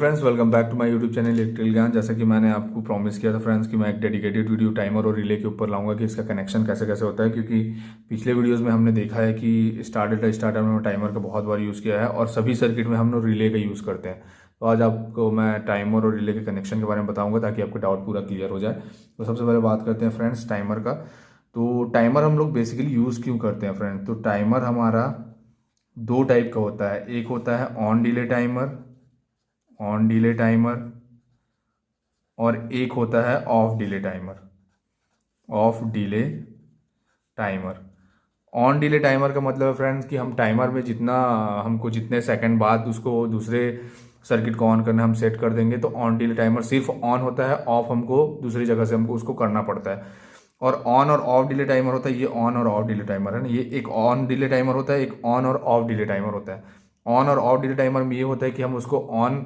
Friends, welcome back to my YouTube channel electrical Gyan. जैसा कि मैंने आपको प्रॉमिस किया था फ्रेंड्स कि मैं एक डेडिकेटेड वीडियो टाइमर और रिले के ऊपर लाऊंगा कि इसका कनेक्शन कैसे कैसे होता है, क्योंकि पिछले वीडियोस में हमने देखा है कि स्टार्टर में टाइमर का बहुत बार यूज़ किया है और सभी सर्किट में हम लोग रिले का यूज़ करते हैं। तो आज आपको मैं टाइमर और रिले के कनेक्शन के बारे में बताऊँगा ताकि आपका डाउट पूरा क्लियर हो जाए। तो सबसे पहले बात करते हैं फ्रेंड्स टाइमर का। तो टाइमर हम लोग बेसिकली यूज़ क्यों करते हैं फ्रेंड्स? तो टाइमर हमारा दो टाइप का होता है। एक होता है ऑन डिले टाइमर और एक होता है of delay timer. On delay timer का मतलब है फ्रेंड्स कि हम टाइमर में हमको जितने सेकंड बाद उसको दूसरे सर्किट को ऑन करना हम सेट कर देंगे। तो ऑन डिले टाइमर सिर्फ ऑन होता है, ऑफ हमको दूसरी जगह से हमको उसको करना पड़ता है। और ऑन और ऑफ डिले टाइमर होता है, ये ऑन और ऑफ डिले टाइमर है ना, ये एक ऑन डिले टाइमर होता है, एक ऑन और ऑफ डिले टाइमर होता है। ऑन और ऑफ डिले टाइमर में ये होता है कि हम उसको ऑन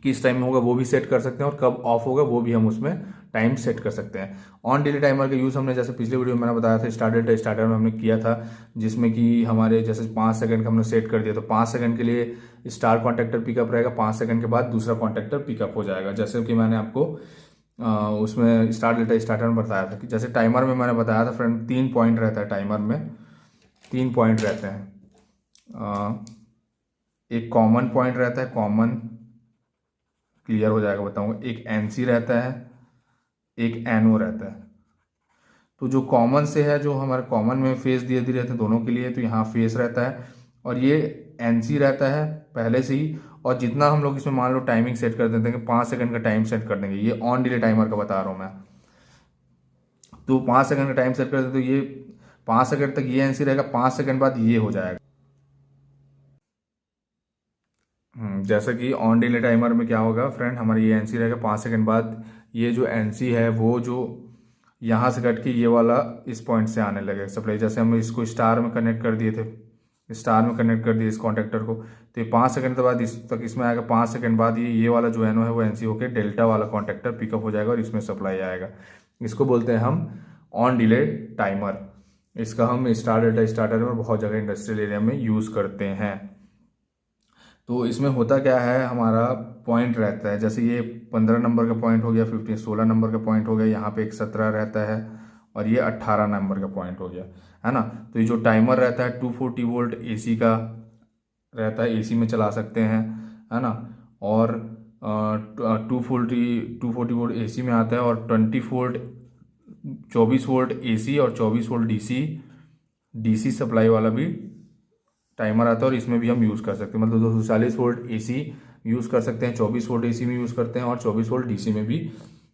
किस टाइम में होगा वो भी सेट कर सकते हैं और कब ऑफ होगा वो भी हम उसमें टाइम सेट कर सकते हैं। ऑन डिले टाइमर का यूज़ हमने जैसे पिछले वीडियो में मैंने बताया था स्टार्टर में हमने किया था, जिसमें कि हमारे जैसे 5 सेकंड का हमने सेट कर दिया तो 5 सेकंड के लिए स्टार कॉन्टेक्टर पिकअप रहेगा, 5 सेकंड के बाद दूसरा कॉन्टेक्टर पिकअप हो जाएगा। जैसे कि मैंने आपको उसमें स्टार्टर में बताया था कि जैसे टाइमर में मैंने बताया था फ्रेंड 3 पॉइंट रहता है। टाइमर में 3 पॉइंट रहते हैं। एक कॉमन पॉइंट रहता है, कॉमन क्लियर हो जाएगा बताऊंगा। एक एनसी रहता है, एक एनओ रहता है। तो जो कॉमन से है, जो हमारे कॉमन में फेस दिए रहते हैं दोनों के लिए, तो यहाँ फेस रहता है और ये एनसी रहता है पहले से ही। और जितना हम लोग इसमें मान लो टाइमिंग सेट कर देते हैं कि 5 सेकंड का टाइम सेट कर देंगे, ये ऑन डिले टाइमर का बता रहा हूँ मैं। तो 5 सेकंड का टाइम सेट कर देते तो ये 5 सेकंड तक ये एनसी रहेगा, 5 सेकंड बाद ये हो जाएगा। जैसे कि ऑन डिले टाइमर में क्या होगा फ्रेंड, हमारा ये एनसी रहेगा, 5 सेकंड बाद ये जो एनसी है वो जो यहाँ से कट के ये वाला इस पॉइंट से आने लगेगा सप्लाई। जैसे हम इसको स्टार में कनेक्ट कर दिए थे, स्टार में कनेक्ट कर दिए इस कॉन्टेक्टर को, तो ये 5 सेकंड के बाद इस तक इसमें आएगा। 5 सेकंड बाद ये वाला जो एनओ है वो एनसी होकर डेल्टा वाला कॉन्टेक्टर पिकअप हो जाएगा और इसमें सप्लाई आएगा। इसको बोलते हैं हम ऑन डिले टाइमर। इसका हम स्टार्टर में बहुत जगह इंडस्ट्रियल एरिया में यूज़ करते हैं। तो इसमें होता क्या है, हमारा पॉइंट रहता है, जैसे ये 15 नंबर का पॉइंट हो गया, 16 नंबर का पॉइंट हो गया, यहाँ पे एक 17 रहता है और ये 18 नंबर का पॉइंट हो गया, है ना। तो ये जो टाइमर रहता है 240 वोल्ट एसी का रहता है, एसी में चला सकते हैं, है ना। और 240 वोल्ट एसी में आता है और 24 वोल्ट एसी और 24 वोल्ट डीसी सप्लाई वाला भी टाइमर आता है और इसमें भी हम यूज़ कर सकते हैं। मतलब 240 वोल्ट एसी यूज़ कर सकते हैं, 24 वोल्ट एसी में यूज़ करते हैं और 24 वोल्ट डीसी में भी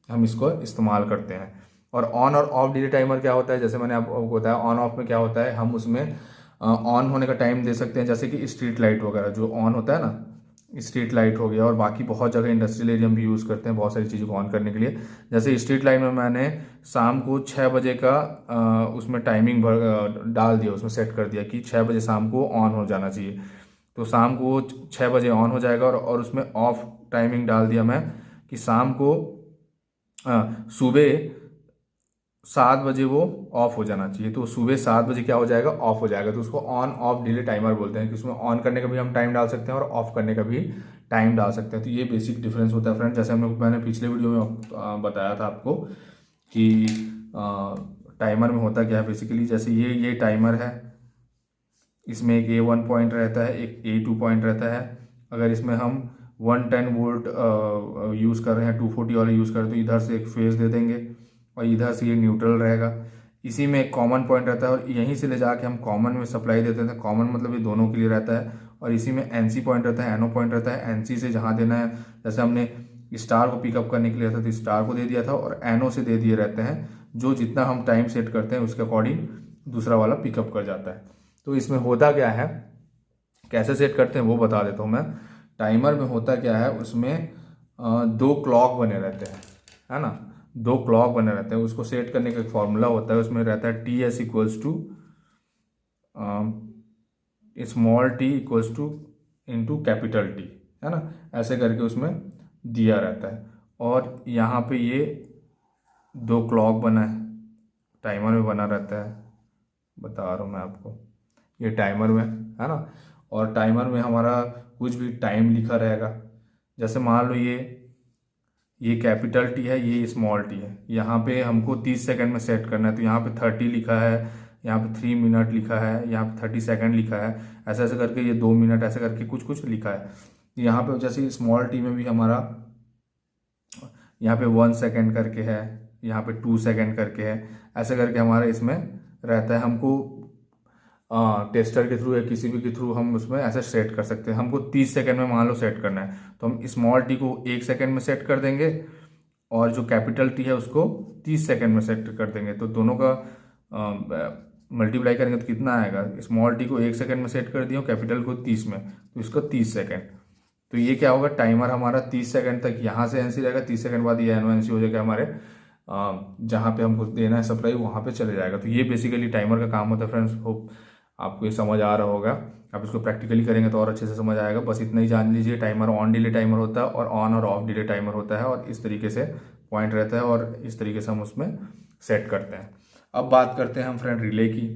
हम इसको इस्तेमाल करते हैं। और ऑन और ऑफ डिले टाइमर क्या होता है, जैसे मैंने आपको बताया ऑन ऑफ में क्या होता है, हम उसमें ऑन होने का टाइम दे सकते हैं। जैसे कि स्ट्रीट लाइट वगैरह जो ऑन होता है ना, स्ट्रीट लाइट हो गया, और बाकी बहुत जगह इंडस्ट्रियल एरिया में भी यूज़ करते हैं बहुत सारी चीज़ों को ऑन करने के लिए। जैसे स्ट्रीट लाइट में मैंने शाम को 6 बजे का उसमें टाइमिंग डाल दिया, उसमें सेट कर दिया कि 6 बजे शाम को ऑन हो जाना चाहिए। तो शाम को 6 बजे ऑन हो जाएगा और उसमें ऑफ टाइमिंग डाल दिया मैं कि शाम को सुबह 7 बजे वो ऑफ हो जाना चाहिए। तो सुबह 7 बजे क्या हो जाएगा, ऑफ हो जाएगा। तो उसको ऑन ऑफ डिले टाइमर बोलते हैं कि उसमें ऑन करने का भी हम टाइम डाल सकते हैं और ऑफ करने का भी टाइम डाल सकते हैं। तो ये बेसिक डिफरेंस होता है फ्रेंड। जैसे मैंने पिछले वीडियो में बताया था आपको कि टाइमर में होता क्या है बेसिकली। जैसे ये टाइमर है, इसमें एक A1 पॉइंट रहता है, एक A2 पॉइंट रहता है। अगर इसमें हम 110 वोल्ट यूज़ कर रहे हैं, 240 वाला यूज़ कर रहे हैं, तो इधर से एक फेज दे देंगे और इधर से ये न्यूट्रल रहेगा। इसी में एक कॉमन पॉइंट रहता है और यहीं से ले जाके हम कॉमन में सप्लाई देते हैं। कॉमन मतलब ये दोनों के लिए रहता है। और इसी में एनसी पॉइंट रहता है, एनओ पॉइंट रहता है। एनसी से जहाँ देना है, जैसे हमने स्टार को पिकअप करने के लिए था तो स्टार को दे दिया था, और एनओ से दे दिए रहते हैं, जो जितना हम टाइम सेट करते हैं उसके अकॉर्डिंग दूसरा वाला पिकअप कर जाता है। तो इसमें होता क्या है, कैसे सेट करते हैं वो बता देता हूँ मैं। टाइमर में होता क्या है, उसमें 2 क्लॉक बने रहते हैं, है ना। 2 क्लॉक बने रहते हैं, उसको सेट करने का एक फॉर्मूला होता है। उसमें रहता है TS equals to small t equals to into capital T, है ना। ऐसे करके उसमें दिया रहता है। और यहाँ पे ये 2 क्लॉक बना है, टाइमर में बना रहता है, बता रहा हूँ मैं आपको, ये टाइमर में, है ना। और टाइमर में हमारा कुछ भी टाइम लिखा रहेगा, जैसे मान लो ये कैपिटल टी है, ये स्मॉल टी है, यहाँ पे हमको 30 सेकंड में सेट करना है, तो यहाँ पे 30 लिखा है, यहाँ पे 3 मिनट लिखा है, यहाँ पे 30 सेकंड लिखा है, ऐसे ऐसे करके ये 2 मिनट ऐसे करके कुछ कुछ लिखा है। यहाँ पे जैसे स्मॉल टी में भी हमारा यहाँ पे 1 सेकंड करके है, यहाँ पे 2 सेकंड करके है, ऐसे करके हमारा इसमें रहता है। हमको टेस्टर के थ्रू या किसी भी के थ्रू हम उसमें ऐसे सेट कर सकते हैं। हमको 30 सेकंड में मान लो सेट करना है, तो हम स्मॉल टी को 1 सेकंड में सेट कर देंगे और जो कैपिटल टी है उसको 30 सेकंड में सेट कर देंगे। तो दोनों का मल्टीप्लाई करेंगे तो कितना आएगा, स्मॉल टी को 1 सेकंड में सेट कर दिया, कैपिटल को 30 में, तो इसको 30 सेकंड। तो ये क्या होगा, टाइमर हमारा 30 सेकंड तक यहाँ से एनसी रहेगा, 30 सेकंड बाद ये एनओएनसी हो जाएगा हमारे जहाँ पे हमको देना है सप्लाई वहाँ पे चले जाएगा। तो ये बेसिकली टाइमर का काम होता है फ्रेंड्स। होप आपको ये समझ आ रहा होगा। आप इसको प्रैक्टिकली करेंगे तो और अच्छे से समझ आएगा। बस इतना ही जान लीजिए, टाइमर ऑन डिले टाइमर होता है और ऑन और ऑफ डिले टाइमर होता है, और इस तरीके से पॉइंट रहता है और इस तरीके से हम उसमें सेट करते हैं। अब बात करते हैं हम फ्रेंड रिले की।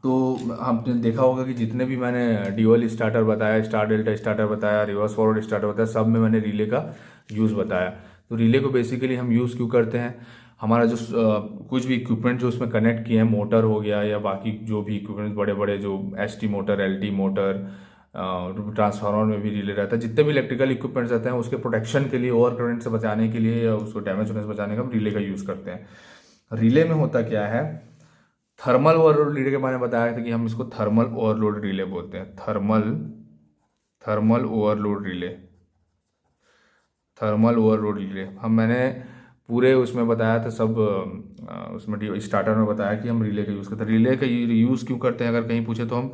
तो हमने देखा होगा कि जितने भी मैंने ड्यूअल स्टार्टर बताया, स्टार डेल्टा स्टार्टर बताया, रिवर्स फॉरवर्ड स्टार्टर बताया, सब में मैंने रिले का यूज़ बताया। तो रिले को बेसिकली हम यूज़ क्यों करते हैं, हमारा जो कुछ भी इक्विपमेंट जो उसमें कनेक्ट किए हैं, मोटर हो गया या बाकी जो भी इक्विपमेंट बड़े बड़े जो ST motor, LT motor, transformer में भी रिले रहता है, जितने भी इलेक्ट्रिकल इक्विपमेंट्स रहते हैं उसके प्रोटेक्शन के लिए, ओवर करंट से बचाने के लिए या उसको डैमेज होने से बचाने का हम रिले का यूज़ करते हैं। रिले में होता क्या है, थर्मल ओवरलोड रिले के बारे में बताया था कि हम इसको थर्मल ओवरलोड रिले बोलते हैं। Thermal overload relay, thermal overload relay मैंने पूरे उसमें बताया था सब, उसमें स्टार्टर में बताया कि हम रिले का यूज़ करते हैं। रिले का यूज़ क्यों करते हैं अगर कहीं पूछे तो, हम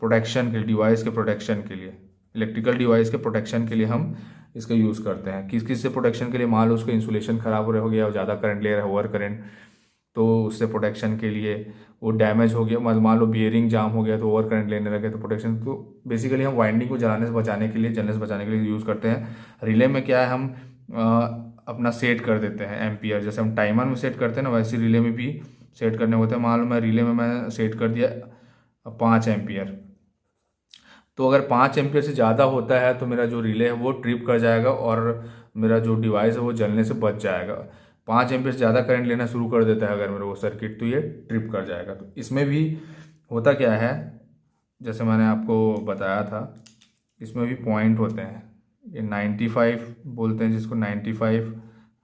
प्रोटेक्शन के, डिवाइस के प्रोटेक्शन के लिए, इलेक्ट्रिकल डिवाइस के प्रोटेक्शन के लिए हम इसका यूज़ करते हैं। किस किस से प्रोटेक्शन के लिए, मान लो उसका इंसुलेशन खराब हो गया और ज़्यादा करंट ले रहा है, ओवर करंट, तो उससे प्रोटेक्शन के लिए। वो डैमेज हो गया, मान लो बियरिंग जाम हो गया तो ओवर करंट लेने लगे तो प्रोटेक्शन। तो बेसिकली हम वाइंडिंग को जलाने से बचाने के लिए, जलने से बचाने के लिए यूज़ करते हैं। रिले में क्या है, हम अपना सेट कर देते हैं एम्पियर, जैसे हम टाइमर में सेट करते हैं ना, वैसे रिले में भी सेट करने होते हैं। मान लो मैं रिले में मैं सेट कर दिया 5 एम्पियर, तो अगर 5 एम्पियर से ज़्यादा होता है तो मेरा जो रिले है वो ट्रिप कर जाएगा और मेरा जो डिवाइस है वो जलने से बच जाएगा। 5 एम्पियर से ज़्यादा करंट लेना शुरू कर देता है अगर मेरा वो सर्किट, तो ये ट्रिप कर जाएगा। तो इसमें भी होता क्या है, जैसे मैंने आपको बताया था, इसमें भी पॉइंट होते हैं। ये 95 बोलते हैं जिसको, 95,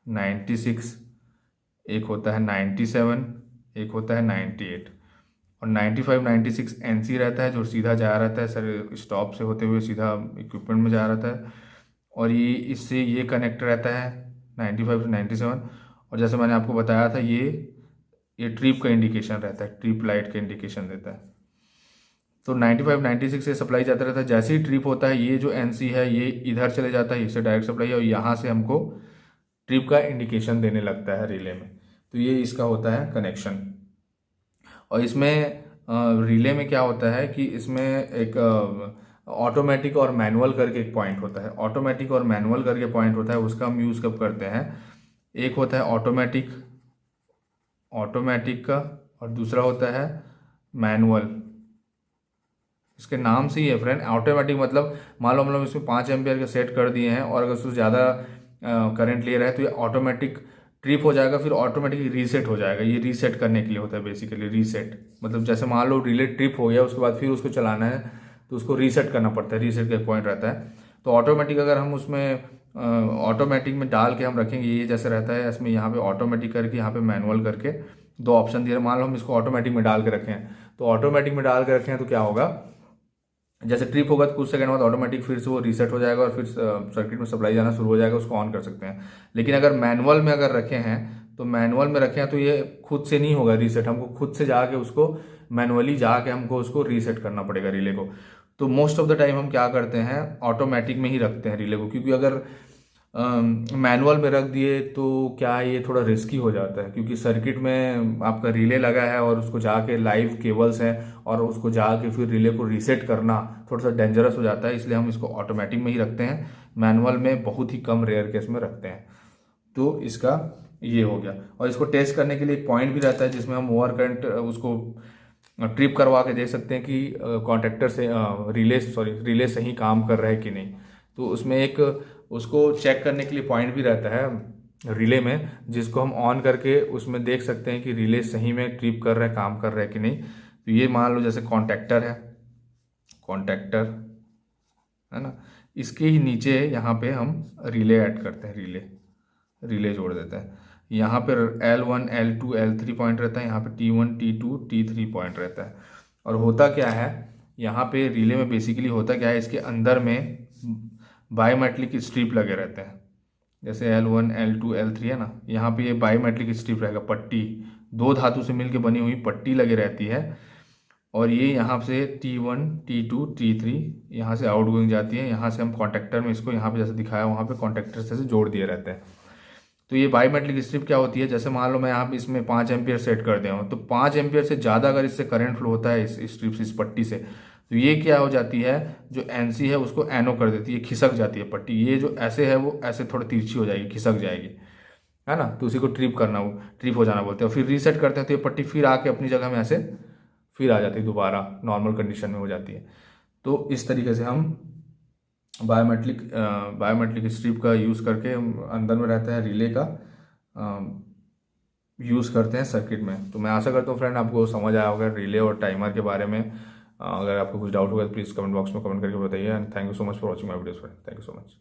96, एक होता है 97, एक होता है 98, और 95, 96 एनसी रहता है जो सीधा जा रहता है सर, स्टॉप से होते हुए सीधा इक्विपमेंट में जा रहता है, और ये इससे ये कनेक्ट रहता है 95 से 97। और जैसे मैंने आपको बताया था, ये ट्रिप का इंडिकेशन रहता है, ट्रिप लाइट का इंडिकेशन देता है। तो 95, 96 से सप्लाई जाता रहता है। जैसे ही ट्रिप होता है, ये जो एनसी है ये इधर चले जाता है, इससे डायरेक्ट सप्लाई है, और यहाँ से हमको ट्रिप का इंडिकेशन देने लगता है रिले में। तो ये इसका होता है कनेक्शन। और इसमें रिले में क्या होता है कि इसमें एक ऑटोमेटिक और मैनुअल करके एक पॉइंट होता है। ऑटोमेटिक और मैनुअल करके पॉइंट होता है, उसका हम यूज़ कब करते हैं, एक होता है ऑटोमेटिक का, और दूसरा होता है मैनुअल। इसके नाम से ही है फ्रेंड, ऑटोमेटिक मतलब मान लो हम लोग इसमें 5 एम्पियर का सेट कर दिए हैं और अगर उससे ज़्यादा करंट ले रहा है तो ये ऑटोमेटिक ट्रिप हो जाएगा, फिर ऑटोमेटिक रीसेट हो जाएगा। ये रीसेट करने के लिए होता है बेसिकली। रीसेट मतलब जैसे मान लो रिले ट्रिप हो गया, उसके बाद फिर उसको चलाना है तो उसको रीसेट करना पड़ता है, रीसेट का एक पॉइंट रहता है। तो ऑटोमेटिक अगर हम उसमें ऑटोमेटिक में डाल के हम रखेंगे, ये जैसे रहता है इसमें, यहाँ पे ऑटोमेटिक करके, यहाँ पे मैनुअल करके 2 ऑप्शन दिए। मान लो हम इसको ऑटोमेटिक में डाल के रखें, तो ऑटोमेटिक में डाल के रखें तो क्या होगा, जैसे ट्रिप होगा तो कुछ सेकंड बाद ऑटोमेटिक फिर से वो रीसेट हो जाएगा और फिर सर्किट में सप्लाई जाना शुरू हो जाएगा, उसको ऑन कर सकते हैं। लेकिन अगर मैनुअल में अगर रखे हैं, तो मैनुअल में रखे हैं तो ये खुद से नहीं होगा रीसेट, हमको खुद से जाके उसको मैनुअली जाके हमको उसको रीसेट करना पड़ेगा रिले को। तो मोस्ट ऑफ द टाइम हम क्या करते हैं, ऑटोमेटिक में ही रखते हैं रिले को, क्योंकि अगर मैनुअल में रख दिए तो क्या है, ये थोड़ा रिस्की हो जाता है, क्योंकि सर्किट में आपका रिले लगा है और उसको जाके लाइव केबल्स हैं और उसको जाके फिर रिले को रीसेट करना थोड़ा सा डेंजरस हो जाता है। इसलिए हम इसको ऑटोमेटिक में ही रखते हैं, मैनुअल में बहुत ही कम रेयर केस में रखते हैं। तो इसका ये हो गया। और इसको टेस्ट करने के लिए एक पॉइंट भी रहता है जिसमें हम ओवर करंट उसको ट्रिप करवा के देख सकते हैं कि कॉन्टेक्टर से रिले सही काम कर रहा है कि नहीं। तो उसमें एक उसको चेक करने के लिए पॉइंट भी रहता है रिले में, जिसको हम ऑन करके उसमें देख सकते हैं कि रिले सही में ट्रिप कर रहा है, काम कर रहा है कि नहीं। तो ये मान लो जैसे कॉन्टैक्टर है, कॉन्टैक्टर है ना, इसके ही नीचे यहाँ पे हम रिले ऐड करते हैं, रिले जोड़ देते हैं। यहाँ पे L1 L2 L3 पॉइंट रहता है, यहाँ पे T1 T2 T3 पॉइंट रहता है। और होता क्या है यहाँ पे रिले में, बेसिकली होता क्या है, इसके अंदर में बायोमेट्रिक स्ट्रिप लगे रहते हैं। जैसे L1 L2 L3 है ना, यहाँ पे ये बायोमेट्रिक स्ट्रिप रहेगा, पट्टी, दो धातु से मिलकर बनी हुई पट्टी लगी रहती है। और ये यहाँ से T1 T2 T3 यहाँ से आउटगोइंग जाती है, यहाँ से हम कॉन्टैक्टर में इसको यहाँ पे जैसे दिखाया वहाँ पे कॉन्टैक्टर से जोड़ दिए रहते हैं। तो ये बायोमेट्रिक स्ट्रिप क्या होती है, जैसे मान लो मैं यहाँ पे इसमें 5 एम्पियर सेट कर दिया हूँ, तो 5 एम्पियर से ज़्यादा अगर इससे करंट फ्लो होता है इस स्ट्रिप से, इस पट्टी से, तो ये क्या हो जाती है, जो NC है उसको NO कर देती है, खिसक जाती है पट्टी। ये जो ऐसे है वो ऐसे थोड़ी तिरछी हो जाएगी, खिसक जाएगी, है ना। तो उसी को ट्रिप करना, वो ट्रिप हो जाना बोलते हैं। फिर रीसेट करते हैं तो ये पट्टी फिर आके अपनी जगह में ऐसे फिर आ जाती है, दोबारा नॉर्मल कंडीशन में हो जाती है। तो इस तरीके से हम बायोमेट्रिक स्ट्रिप का यूज़ करके हम अंदर में रहता है रिले का यूज़ करते हैं सर्किट में। तो मैं आशा करता हूँ फ्रेंड आपको समझ आया होगा रिले और टाइमर के बारे में। अगर आपको कुछ डाउट होगा तो प्लीज़ कमेंट बॉक्स में कमेंट करके बताइए। And thank you so much for watching my videos friend, thank you so much.